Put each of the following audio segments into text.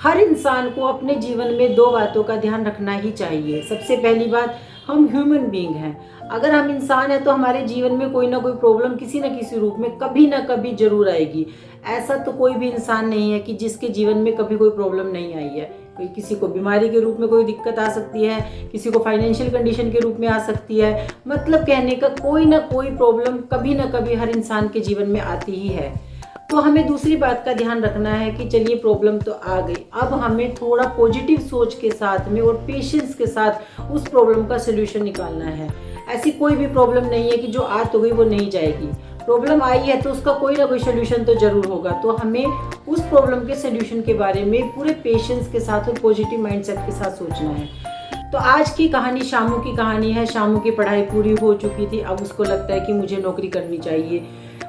हर इंसान को अपने जीवन में दो बातों का ध्यान रखना ही चाहिए। सबसे पहली बात, हम ह्यूमन बीइंग हैं। अगर हम इंसान हैं तो हमारे जीवन में कोई ना कोई प्रॉब्लम किसी न किसी रूप में कभी ना कभी ज़रूर आएगी। ऐसा तो कोई भी इंसान नहीं है कि जिसके जीवन में कभी कोई प्रॉब्लम नहीं आई है। कोई किसी को बीमारी के रूप में कोई दिक्कत आ सकती है, किसी को फाइनेंशियल कंडीशन के रूप में आ सकती है। मतलब कहने का कोई ना कोई प्रॉब्लम कभी ना कभी हर इंसान के जीवन में आती ही है। तो हमें दूसरी बात का ध्यान रखना है कि चलिए प्रॉब्लम तो आ गई, अब हमें थोड़ा पॉजिटिव सोच के साथ में और पेशेंस के साथ उस प्रॉब्लम का सोल्यूशन निकालना है। ऐसी कोई भी प्रॉब्लम नहीं है कि जो आ तो गई वो नहीं जाएगी। प्रॉब्लम आई है तो उसका कोई ना कोई सोल्यूशन तो जरूर होगा। तो हमें उस प्रॉब्लम के सोल्यूशन के बारे में पूरे पेशेंस के साथ और पॉजिटिव माइंडसेट के साथ सोचना है। तो आज की कहानी शामू की कहानी है। शामू की पढ़ाई पूरी हो चुकी थी, अब उसको लगता है कि मुझे नौकरी करनी चाहिए।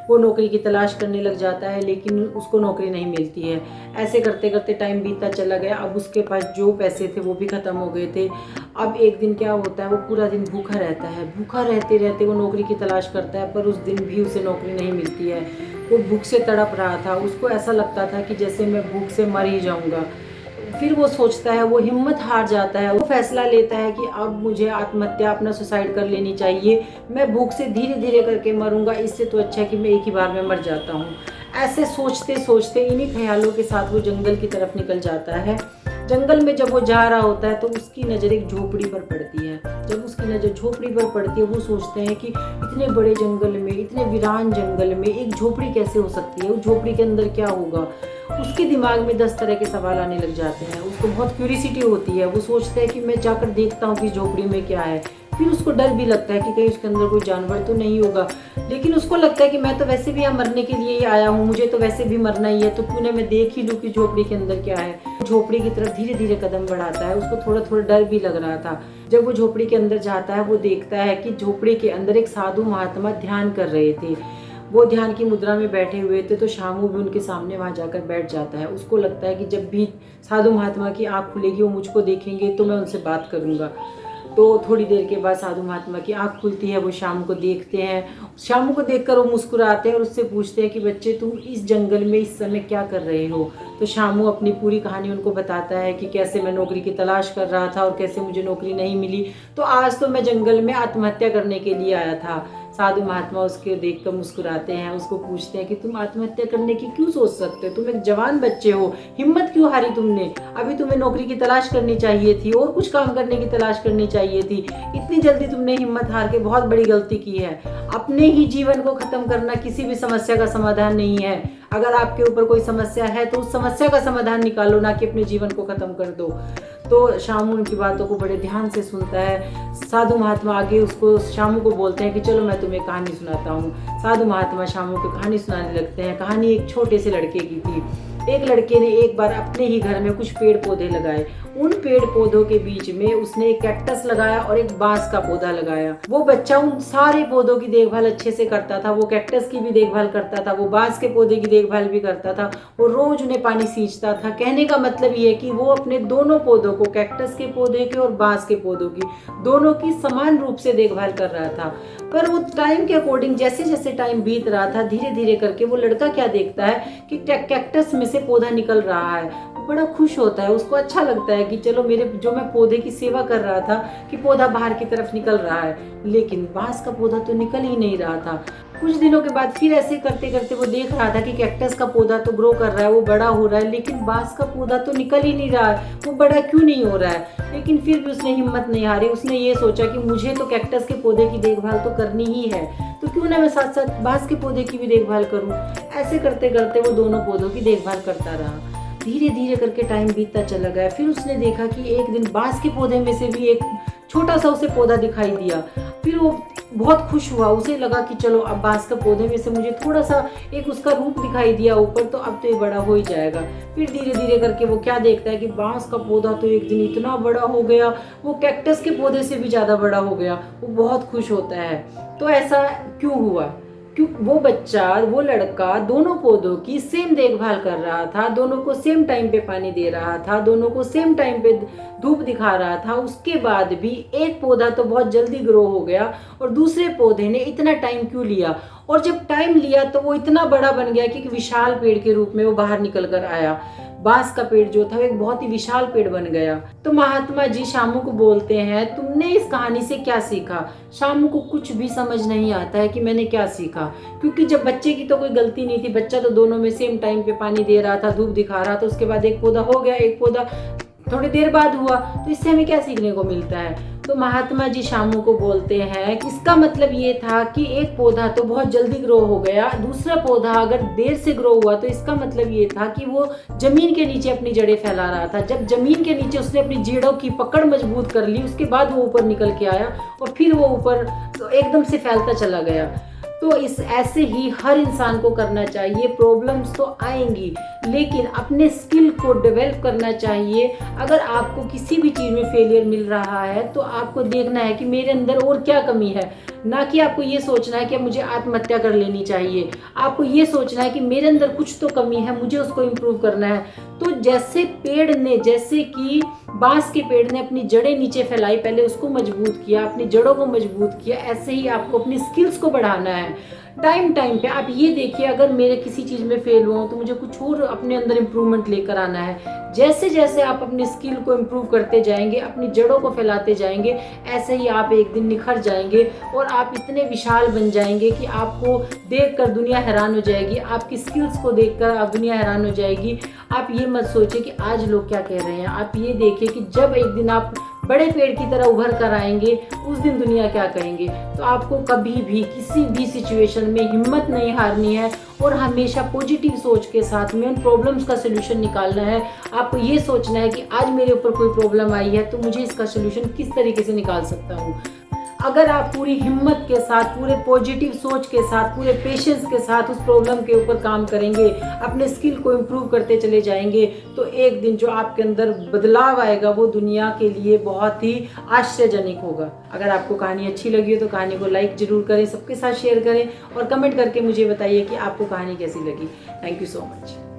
वो नौकरी की तलाश करने लग जाता है लेकिन उसको नौकरी नहीं मिलती है। ऐसे करते करते टाइम बीतता चला गया। अब उसके पास जो पैसे थे वो भी ख़त्म हो गए थे। अब एक दिन क्या होता है, वो पूरा दिन भूखा रहता है। भूखा रहते रहते वो नौकरी की तलाश करता है, पर उस दिन भी उसे नौकरी नहीं मिलती है। वो भूख से तड़प रहा था। उसको ऐसा लगता था कि जैसे मैं भूख से मर ही जाऊँगा। फिर वो सोचता है, वो हिम्मत हार जाता है। वो फैसला लेता है कि अब मुझे आत्महत्या, अपना सुसाइड कर लेनी चाहिए। मैं भूख से धीरे धीरे करके मरूंगा, इससे तो अच्छा है कि मैं एक ही बार में मर जाता हूँ। ऐसे सोचते सोचते इन्हीं ख्यालों के साथ वो जंगल की तरफ निकल जाता है। जंगल में जब वो जा रहा होता है तो उसकी नज़र एक झोपड़ी पर पड़ती है। जब उसकी नज़र झोपड़ी पर पड़ती है, वो सोचते हैं कि इतने बड़े जंगल में, इतने वीरान जंगल में एक झोपड़ी कैसे हो सकती है, उस झोपड़ी के अंदर क्या होगा। उसके दिमाग में 10 तरह के सवाल आने लग जाते हैं। उसको बहुत क्यूरियोसिटी होती है। वो सोचता है कि मैं जाकर देखता हूँ कि झोपड़ी में क्या है। फिर उसको डर भी लगता है कि कहीं उसके अंदर कोई जानवर तो नहीं होगा। लेकिन उसको लगता है कि मैं तो वैसे भी यहाँ मरने के लिए ही आया हूँ, मुझे तो वैसे भी मरना ही है, तो क्यों ना मैं देख ही लूँ कि झोपड़ी के अंदर क्या है। झोपड़ी की तरफ धीरे धीरे कदम बढ़ाता है। उसको थोड़ा थोड़ा डर भी लग रहा था। जब वो झोपड़ी के अंदर जाता है, वो देखता है कि झोपड़ी के अंदर एक साधु महात्मा ध्यान कर रहे थे। वो ध्यान की मुद्रा में बैठे हुए थे। तो शामू भी उनके सामने वहाँ जाकर बैठ जाता है। उसको लगता है कि जब भी साधु महात्मा की आँख खुलेगी, वो मुझको देखेंगे तो मैं उनसे बात करूँगा। तो थोड़ी देर के बाद साधु महात्मा की आँख खुलती है। वो शामू को देखते हैं। शामू को देखकर वो मुस्कुराते हैं और उससे पूछते हैं कि बच्चे, तुम इस जंगल में इस समय क्या कर रहे हो। तो शामू अपनी पूरी कहानी उनको बताता है कि कैसे मैं नौकरी की तलाश कर रहा था और कैसे मुझे नौकरी नहीं मिली, तो आज तो मैं जंगल में आत्महत्या करने के लिए आया था। साधु महात्मा उसके देखकर मुस्कुराते हैं। उसको पूछते हैं कि तुम आत्महत्या करने की क्यों सोच सकते हो, तुम एक जवान बच्चे हो, हिम्मत क्यों हारी तुमने। अभी तुम्हें नौकरी की तलाश करनी चाहिए थी और कुछ काम करने की तलाश करनी चाहिए थी। इतनी जल्दी तुमने हिम्मत हार के बहुत बड़ी गलती की है। अपने ही जीवन को खत्म करना किसी भी समस्या का समाधान नहीं है। अगर आपके ऊपर कोई समस्या है तो उस समस्या का समाधान निकालो, ना कि अपने जीवन को खत्म कर दो। तो शामू उनकी बातों को बड़े ध्यान से सुनता है। साधु महात्मा आगे उसको शामू को बोलते हैं कि चलो मैं तुम्हें कहानी सुनाता हूँ। साधु महात्मा शामू को कहानी सुनाने लगते हैं। कहानी एक छोटे से लड़के की थी। एक लड़के ने एक बार अपने ही घर में कुछ पेड़ पौधे लगाए। उन पेड़ पौधों के बीच में उसने एक कैक्टस लगाया और एक बांस का पौधा लगाया। वो बच्चा उन सारे पौधों की देखभाल अच्छे से करता था। वो कैक्टस की भी देखभाल करता था, वो बांस के पौधे की देखभाल भी करता था। वो रोज उन्हें पानी सींचता था। कहने का मतलब ये है कि वो अपने दोनों पौधों को, कैक्टस के पौधे के और बांस के पौधों की, दोनों की समान रूप से देखभाल कर रहा था। पर वो टाइम के अकॉर्डिंग जैसे जैसे टाइम बीत रहा था, धीरे धीरे करके वो लड़का क्या देखता है कि कैक्टस में से पौधा निकल रहा है। वो बड़ा खुश होता है। उसको अच्छा लगता है कि चलो मेरे जो मैं पौधे की सेवा कर रहा था कि पौधा बाहर की तरफ निकल रहा है, लेकिन बांस का पौधा तो निकल ही नहीं रहा था। कुछ दिनों के बाद फिर ऐसे करते करते वो देख रहा था कि कैक्टस का पौधा तो ग्रो कर रहा है, वो बड़ा हो रहा है, लेकिन बांस का पौधा तो निकल ही नहीं रहा है, वो बड़ा क्यों नहीं हो रहा है। लेकिन फिर भी उसने हिम्मत नहीं हारी। उसने ये सोचा कि मुझे तो कैक्टस के पौधे की देखभाल तो करनी ही है, तो क्यों ना मैं साथ साथ बांस के पौधे की भी देखभाल करूं। ऐसे करते करते वो दोनों पौधों की देखभाल करता रहा। धीरे धीरे करके टाइम बीतता चला गया। फिर उसने देखा कि एक दिन बांस के पौधे में से भी एक छोटा सा उसे पौधा दिखाई दिया। फिर वो बहुत खुश हुआ। उसे लगा कि चलो अब बांस के पौधे में से मुझे थोड़ा सा एक उसका रूप दिखाई दिया ऊपर, तो अब तो ये बड़ा हो ही जाएगा। फिर धीरे धीरे करके वो क्या देखता है कि बांस का पौधा तो एक दिन इतना बड़ा हो गया, वो कैक्टस के पौधे से भी ज़्यादा बड़ा हो गया। वो बहुत खुश होता है। तो ऐसा क्यों हुआ? क्यों वो बच्चा, वो लड़का दोनों पौधों की सेम देखभाल कर रहा था, दोनों को सेम टाइम पे पानी दे रहा था, दोनों को सेम टाइम पे धूप दिखा रहा था। उसके बाद भी एक पौधा तो बहुत जल्दी ग्रो हो गया और दूसरे पौधे ने इतना टाइम क्यों लिया। और जब टाइम लिया तो वो इतना बड़ा बन गया कि एक विशाल पेड़ के रूप में वो बाहर निकल कर आया। बांस का पेड़ जो था वो एक बहुत ही विशाल पेड़ बन गया। तो महात्मा जी शामू को बोलते हैं, तुमने इस कहानी से क्या सीखा? शामू को कुछ भी समझ नहीं आता है कि मैंने क्या सीखा, क्योंकि जब बच्चे की तो कोई गलती नहीं थी, बच्चा तो दोनों में सेम टाइम पे पानी दे रहा था, धूप दिखा रहा था, उसके बाद एक पौधा हो गया, एक पौधा थोड़ी देर बाद हुआ, तो इससे हमें क्या सीखने को मिलता है? तो महात्मा जी शामू को बोलते हैं, इसका मतलब ये था कि एक पौधा तो बहुत जल्दी ग्रो हो गया, दूसरा पौधा अगर देर से ग्रो हुआ तो इसका मतलब ये था कि वो जमीन के नीचे अपनी जड़ें फैला रहा था। जब जमीन के नीचे उसने अपनी जड़ों की पकड़ मजबूत कर ली, उसके बाद वो ऊपर निकल के आया और फिर वो ऊपर एकदम से फैलता चला गया। तो इस ऐसे ही हर इंसान को करना चाहिए। प्रॉब्लम्स तो आएंगी, लेकिन अपने स्किल को डेवलप करना चाहिए। अगर आपको किसी भी चीज़ में फेलियर मिल रहा है तो आपको देखना है कि मेरे अंदर और क्या कमी है, ना कि आपको ये सोचना है कि मुझे आत्महत्या कर लेनी चाहिए। आपको ये सोचना है कि मेरे अंदर कुछ तो कमी है, मुझे उसको इम्प्रूव करना है। तो जैसे कि बांस के पेड़ ने अपनी जड़ें नीचे फैलाई, पहले उसको मजबूत किया, अपनी जड़ों को मजबूत किया, ऐसे ही आपको अपनी स्किल्स को बढ़ाना है। टाइम टाइम पे आप ये देखिए, अगर मेरे किसी चीज़ में फेल हुआ तो मुझे कुछ और अपने अंदर इम्प्रूवमेंट लेकर आना है। जैसे जैसे आप अपनी स्किल को इम्प्रूव करते जाएंगे, अपनी जड़ों को फैलाते जाएंगे, ऐसे ही आप एक दिन निखर जाएंगे और आप इतने विशाल बन जाएंगे कि आपको देखकर दुनिया हैरान हो जाएगी। आपकी स्किल्स को देखकर आप दुनिया हैरान हो जाएगी। आप ये मत सोचिए कि आज लोग क्या कह रहे हैं, आप ये देखिए कि जब एक दिन आप बड़े पेड़ की तरह उभर कर आएंगे, उस दिन दुनिया क्या कहेंगे। तो आपको कभी भी किसी भी सिचुएशन में हिम्मत नहीं हारनी है और हमेशा पॉजिटिव सोच के साथ में उन प्रॉब्लम्स का सोल्यूशन निकालना है। आपको ये सोचना है कि आज मेरे ऊपर कोई प्रॉब्लम आई है तो मुझे इसका सोल्यूशन किस तरीके से निकाल सकता हूँ। अगर आप पूरी हिम्मत के साथ, पूरे पॉजिटिव सोच के साथ, पूरे पेशेंस के साथ उस प्रॉब्लम के ऊपर काम करेंगे, अपने स्किल को इम्प्रूव करते चले जाएंगे, तो एक दिन जो आपके अंदर बदलाव आएगा वो दुनिया के लिए बहुत ही आश्चर्यजनक होगा। अगर आपको कहानी अच्छी लगी हो तो कहानी को लाइक जरूर करें, सबके साथ शेयर करें और कमेंट करके मुझे बताइए कि आपको कहानी कैसी लगी। Thank you so much.